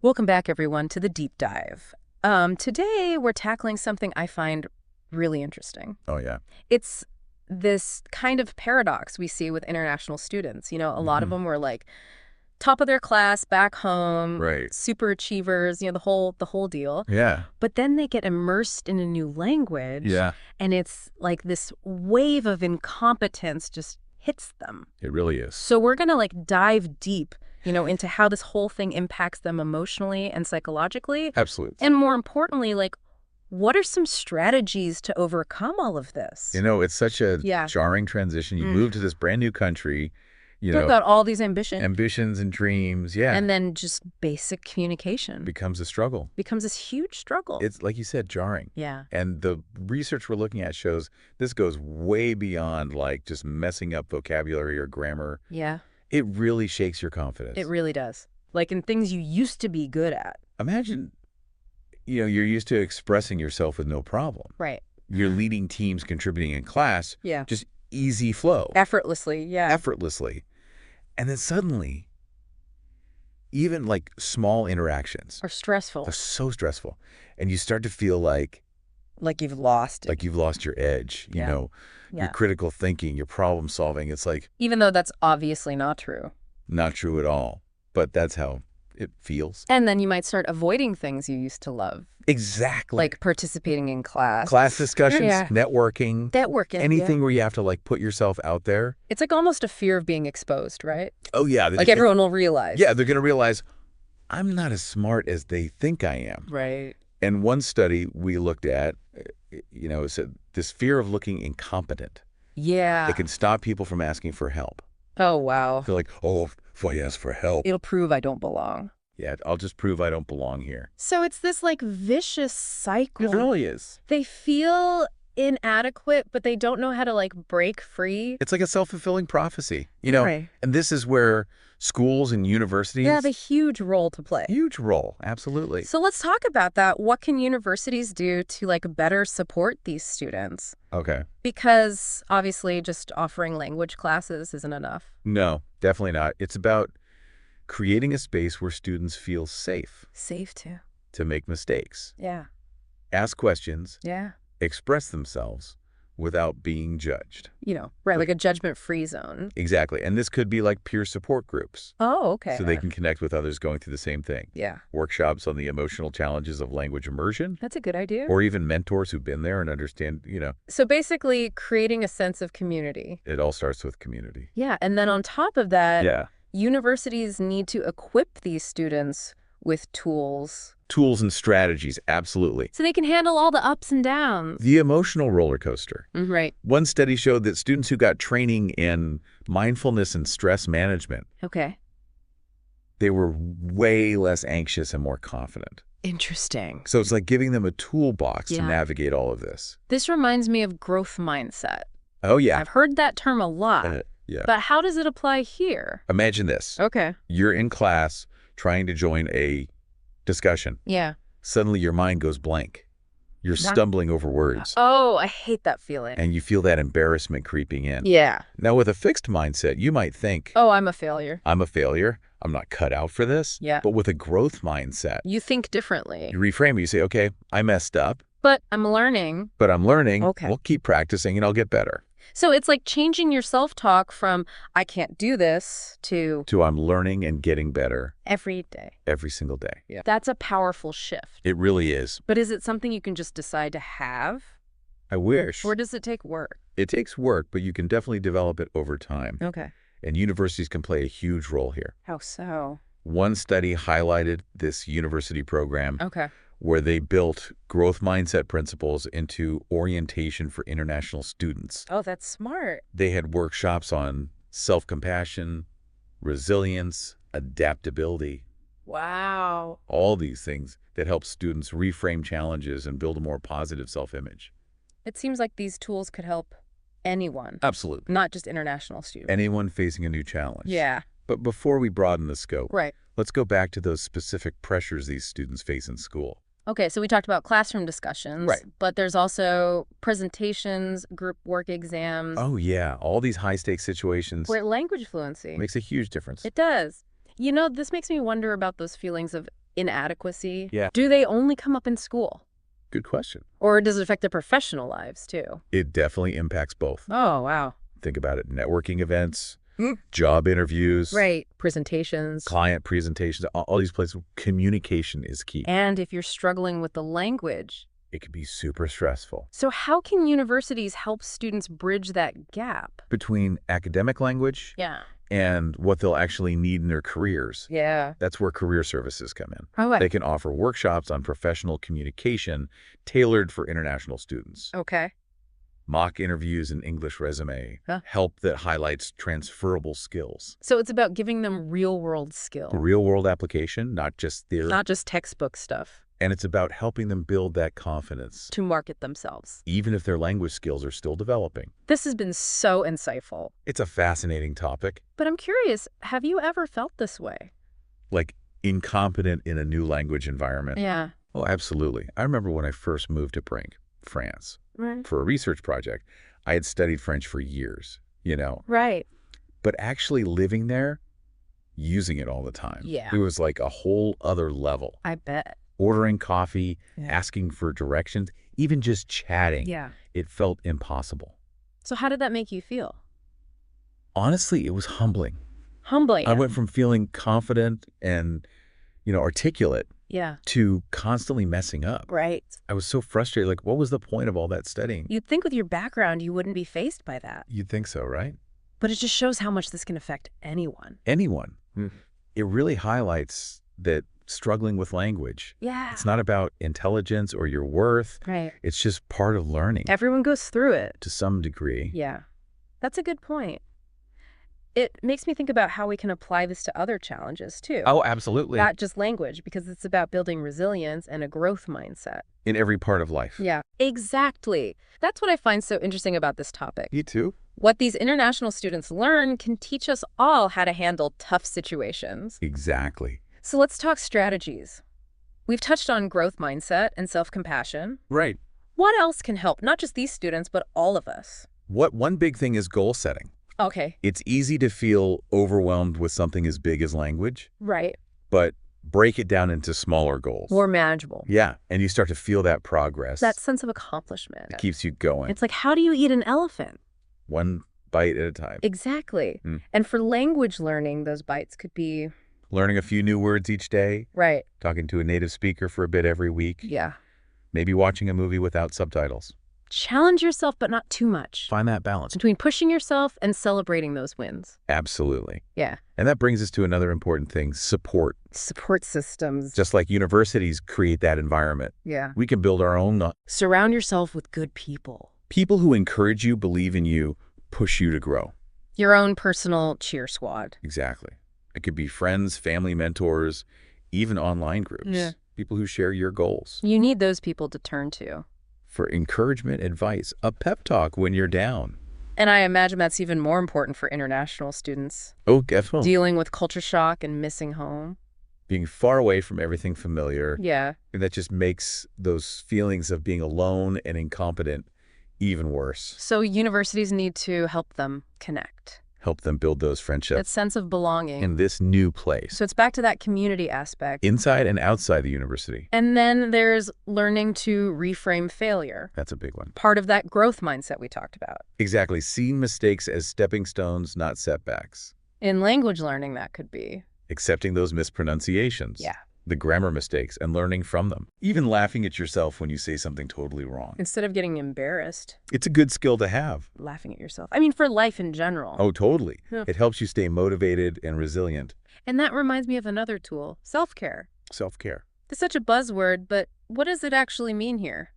Welcome back, everyone, to the deep dive. Today, we're tackling something I find really interesting. Oh, yeah. It's this kind of paradox we see with international students. You know, a lot of them were like top of their class back home, Right. super achievers, the whole deal. Yeah. But then they get immersed in a new language, Yeah. and it's like this wave of incompetence just hits them. It really is. So we're going to dive deep, into how this whole thing impacts them emotionally and psychologically. Absolutely. And more importantly, what are some strategies to overcome all of this? It's such a Yeah. jarring transition. You move to this brand new country, Talk about all these ambitions and dreams. Yeah. and then just basic communication becomes a struggle. becomes this huge struggle. It's, like you said, jarring. Yeah. And the research we're looking at shows this goes way beyond just messing up vocabulary or grammar. Yeah. It really shakes your confidence. It really does. Like in things you used to be good at. Imagine, you're used to expressing yourself with no problem. Right. You're leading teams, contributing in class. Yeah. Just easy flow. Effortlessly. Yeah. Effortlessly. And then suddenly, even small interactions Or stressful. are so stressful. And you start to feel like You've lost it. you've lost your edge, Yeah. your Yeah. critical thinking, your problem solving. It's Even though that's obviously not true. not true at all. But that's how it feels. And then you might start avoiding things you used to love. Exactly. Like participating in class. Class discussions, Yeah. networking, Networking. anything where you have to put yourself out there. It's almost a fear of being exposed, right? Oh, yeah. Everyone will realize. Yeah, they're going to realize I'm not as smart as they think I am. Right. And one study we looked at, it said this fear of looking incompetent. Yeah. It can stop people from asking for help. Oh, wow. They're like, oh, if I ask for help, It'll prove I don't belong. yeah, I'll just prove I don't belong here. So it's this vicious cycle. It really is. They feel inadequate, but they don't know how to break free. It's like a self-fulfilling prophecy, Right. And this is where schools and universities They have a huge role to play. huge role. Absolutely. So let's talk about that. What can universities do to better support these students? Okay. Because obviously just offering language classes isn't enough. No, definitely not. It's about creating a space where students feel safe Safe too. to make mistakes, Yeah. ask questions, Yeah. express themselves without being judged. Right, like a judgment-free zone. Exactly. And this could be like peer support groups. Oh, okay. So they can connect with others going through the same thing. Yeah. Workshops on the emotional challenges of language immersion, That's a good idea. or even mentors who've been there and understand, So basically creating a sense of community. it all starts with community. Yeah, and then on top of that, Yeah. universities need to equip these students with tools Tools and strategies, absolutely. so they can handle all the ups and downs. The emotional roller coaster. Right. One study showed that students who got training in mindfulness and stress management, Okay. they were way less anxious and more confident. Interesting. So it's like giving them a toolbox to Yeah. navigate all of this. This reminds me of growth mindset. Oh, yeah. I've heard that term a lot, Yeah. but how does it apply here? Imagine this. Okay. You're in class trying to join a discussion. Yeah. Suddenly your mind goes blank. You're stumbling over words. Oh, I hate that feeling. And you feel that embarrassment creeping in. Yeah. Now, with a fixed mindset, you might think, Oh, I'm a failure. I'm a failure. I'm not cut out for this. Yeah. But with a growth mindset, You think differently. you reframe it. You say, okay, I messed up, But I'm learning. but I'm learning. Okay. We'll keep practicing and I'll get better. So it's like changing your self-talk from I can't do this to To I'm learning and getting better every day. every single day. Yeah. That's a powerful shift. It really is. But is it something you can just decide to have? I wish. Or does it take work? It takes work, but you can definitely develop it over time. Okay. And universities can play a huge role here. How so? One study highlighted this university program Okay. where they built growth mindset principles into orientation for international students. Oh, that's smart. They had workshops on self-compassion, resilience, adaptability, Wow. all these things that help students reframe challenges and build a more positive self-image. It seems like these tools could help anyone, Absolutely. not just international students. Anyone facing a new challenge. Yeah. But before we broaden the scope, Right. let's go back to those specific pressures these students face in school. Okay, so we talked about classroom discussions. Right. But there's also presentations, group work exams. Oh, yeah. All these high-stakes situations Where language fluency. makes a huge difference. It does. This makes me wonder about those feelings of inadequacy. Yeah. Do they only come up in school? Good question. Or does it affect their professional lives, too? It definitely impacts both. Oh, wow. Think about it. Networking events, job interviews, Right. Presentations. client presentations, all these places. Communication is key. And if you're struggling with the language. It can be super stressful. So how can universities help students bridge that gap? Between academic language Yeah. and what they'll actually need in their careers. Yeah. That's where career services come in. Oh, They can offer workshops on professional communication tailored for international students. okay. Mock interviews and English resume, Huh. help that highlights transferable skills. So it's about giving them real-world skill. Real-world application, not just theory. Not just textbook stuff. And it's about helping them build that confidence, To market themselves. even if their language skills are still developing. This has been so insightful. It's a fascinating topic, But I'm curious, have you ever felt this way? like incompetent in a new language environment. Yeah. Oh, absolutely. I remember when I first moved to Brink, France, Right. for a research project. I had studied French for years, Right. but actually living there, using it all the time. Yeah. It was like a whole other level. I bet. Ordering coffee, Yeah. asking for directions, even just chatting. Yeah. It felt impossible. So how did that make you feel? Honestly, it was humbling. Humbling. I went from feeling confident and, articulate Yeah. to constantly messing up. Right. I was so frustrated. Like, what was the point of all that studying? You'd think with your background you wouldn't be faced by that. You'd think so, right? But it just shows how much this can affect anyone. Anyone. It really highlights that struggling with language, Yeah. it's not about intelligence or your worth. Right. It's just part of learning Everyone goes through it. to some degree. Yeah. That's a good point. It makes me think about how we can apply this to other challenges, too. Oh, absolutely. Not just language, because it's about building resilience and a growth mindset. In every part of life. Yeah, exactly. That's what I find so interesting about this topic. You too? What these international students learn can teach us all how to handle tough situations. Exactly. So let's talk strategies. We've touched on growth mindset and self-compassion. Right. What else can help, not just these students, but all of us? One big thing is goal setting. Okay, It's easy to feel overwhelmed with something as big as language, right. but break it down into smaller goals. More manageable. Yeah, and you start to feel that progress. That sense of accomplishment. It keeps you going. It's like, how do you eat an elephant? One bite at a time. Exactly. Hmm. And for language learning, those bites could be, Learning a few new words each day, right, talking to a native speaker for a bit every week, yeah. maybe watching a movie without subtitles. Challenge yourself, but not too much. Find that balance. Between pushing yourself and celebrating those wins. Absolutely. Yeah. And that brings us to another important thing, support. Support systems. Just like universities create that environment, Yeah. we can build our own. Surround yourself with good people. People who encourage you, believe in you, push you to grow. Your own personal cheer squad. Exactly. It could be friends, family, mentors, even online groups. Yeah. People who share your goals. You need those people to turn to. For encouragement, advice, a pep talk when you're down. And I imagine that's even more important for international students. Oh, definitely. Dealing with culture shock and missing home. Being far away from everything familiar. Yeah. And that just makes those feelings of being alone and incompetent even worse. So universities need to help them connect. Help them build those That friendships sense of belonging. in this new place. So it's back to that community aspect. Inside and outside the university. And then there's learning to reframe failure. That's a big one. Part of that growth mindset we talked about. Exactly. Seeing mistakes as stepping stones, not setbacks. In language learning, that could be. Accepting those mispronunciations. Yeah. The grammar mistakes and learning from them. Even laughing at yourself when you say something totally wrong. Instead of getting embarrassed, It's a good skill to have. laughing at yourself. I mean, for life in general. Oh, totally. Yeah. It helps you stay motivated and resilient. And that reminds me of another tool, self-care. Self-care. It's such a buzzword, but what does it actually mean here?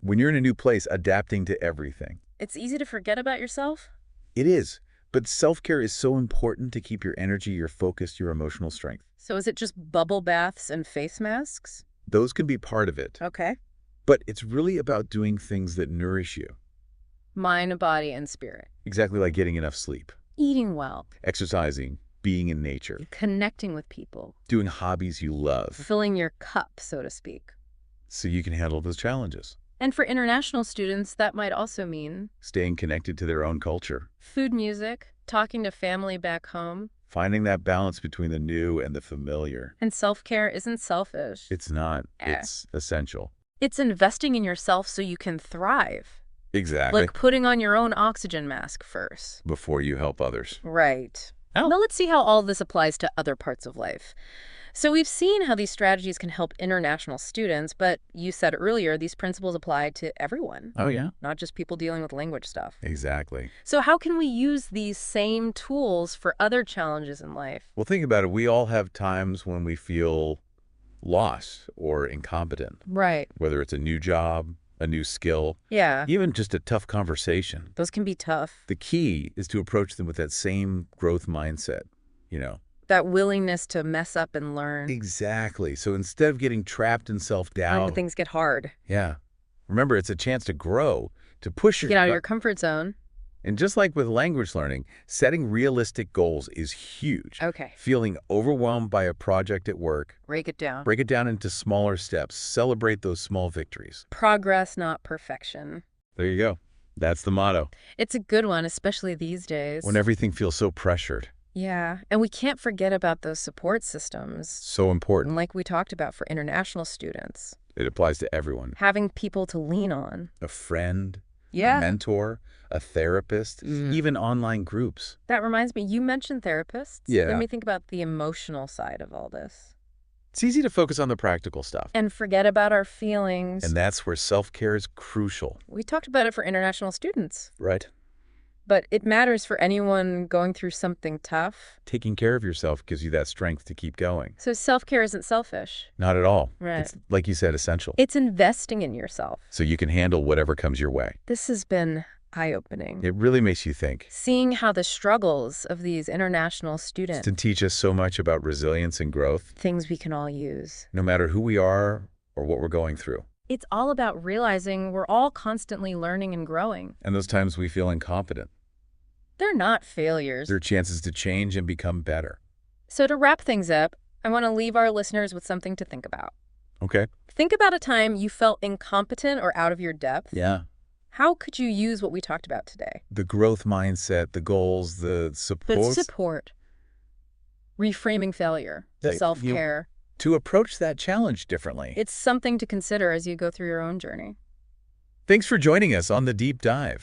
When you're in a new place, adapting to everything. It's easy to forget about yourself? It is. But self-care is so important to keep your energy, your focus, your emotional strength. So is it just bubble baths and face masks? Those can be part of it. Okay. But it's really about doing things that nourish you. Mind, body, and spirit. Exactly like getting enough sleep, Eating well. exercising, being in nature, Connecting with people. doing hobbies you love, Filling your cup, so to speak. so you can handle those challenges. And for international students, that might also mean Staying connected to their own culture. food, music, talking to family back home. Finding that balance between the new and the familiar. And self-care isn't selfish. It's not. Eh. It's essential. It's investing in yourself so you can thrive. Exactly. Like putting on your own oxygen mask first. Before you help others. Right. Oh. Now let's see how all this applies to other parts of life. So we've seen how these strategies can help international students, but you said earlier these principles apply to everyone, Oh, yeah. not just people dealing with language stuff. Exactly. So how can we use these same tools for other challenges in life? Well, think about it. We all have times when we feel lost or incompetent, Right. whether it's a new job, a new skill, Yeah, even just a tough conversation. those can be tough. The key is to approach them with that same growth mindset, you know. That willingness to mess up and learn Exactly. So instead of getting trapped in when self-doubt, things get hard. yeah, remember, it's a chance to grow, to push Get out of your. your comfort zone. And just like with language learning, setting realistic goals is huge. Okay, Feeling overwhelmed by a project at work, break it down. break it down into smaller steps. Celebrate those small victories. Progress, not perfection. There you go. That's the motto. It's a good one, especially these days. When everything feels so pressured. Yeah, and we can't forget about those support systems, So important. like we talked about for international students. It applies to everyone. Having people to lean on. A friend, a Yeah, mentor, a therapist, Mm. even online groups. that reminds me, you mentioned therapists. Yeah. Let me think about the emotional side of all this. It's easy to focus on the practical stuff. And forget about our feelings. And that's where self-care is crucial. We talked about it for international students, Right. but it matters for anyone going through something tough. Taking care of yourself gives you that strength to keep going. So self-care isn't selfish. Not at all. Right. It's, like you said, essential. It's investing in yourself. So you can handle whatever comes your way. This has been eye-opening. It really makes you think. Seeing how the struggles of these international It's students, to teach us so much about resilience and growth, things we can all use. no matter who we are or what we're going through. It's all about realizing we're all constantly learning and growing. And those times we feel incompetent. They're not failures. They're chances to change and become better. So to wrap things up, I want to leave our listeners with something to think about. Okay? Think about a time you felt incompetent or out of your depth. Yeah. How could you use what we talked about today? The growth mindset, the goals, the support. But support, reframing failure, That you- self-care. To approach that challenge differently. It's something to consider as you go through your own journey. Thanks for joining us on The Deep Dive.